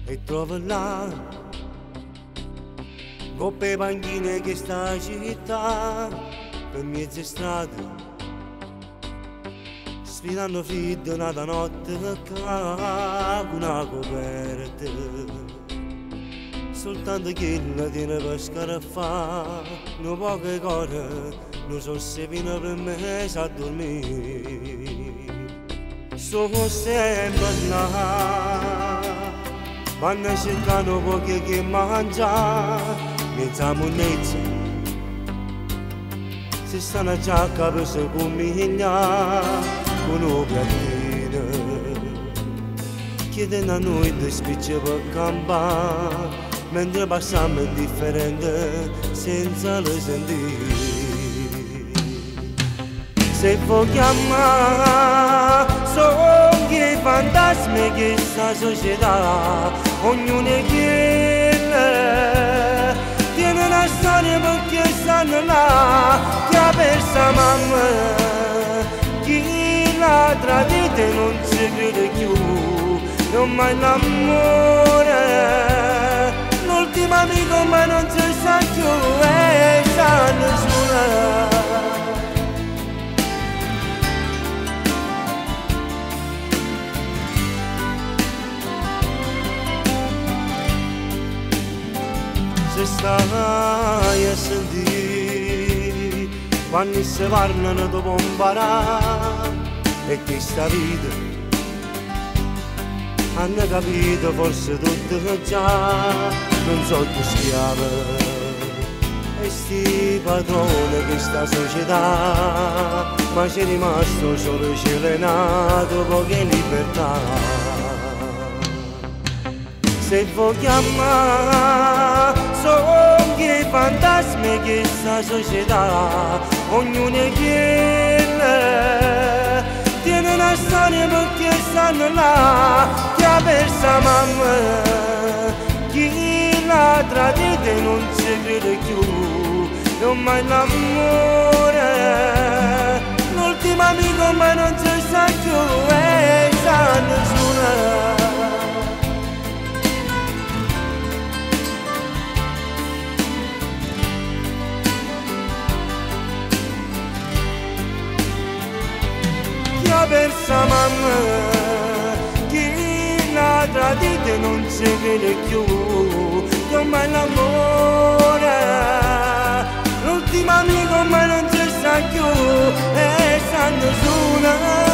e trovo là coppe panchine che sta città per mezze strade sfidando freddo nata notte con una coperta soltanto quella tiene per scarafare non poche cose non so se viene per me a dormire sono sempre là vanno cercando poche che mangiare mezza monnezza se stanno già a capo se comincia con un piattino chiedendo a noi di spicci per campare mentre passiamo indifferente senza lo sentire se vogliamo sono i fantasmi che sta società ognuno è tiene una storia perché stanno là chi ha perso mamma chi l'ha tradita e non si crede più non mai l'amore l'ultimo amico ma non si sa più e sa nessuno se stai a sentire quando si parlano dopo imparare e che sta vita hanno capito forse tutto già non so più schiave e sti padrone che sta società ma c'è rimasto solo celenato poche libertà se vogliamo sono i fantasmi che sta società ognuno è tiene una storia perché stanno là chi ha perso mamma chi l'ha tradita e non si crede più non mai l'amore l'ultimo amico ma non si sa più e sa nessuno persa mamma chi l'ha tradita e non si crede più non mai l'amore l'ultimo amico ma non si sa più e sa nessuno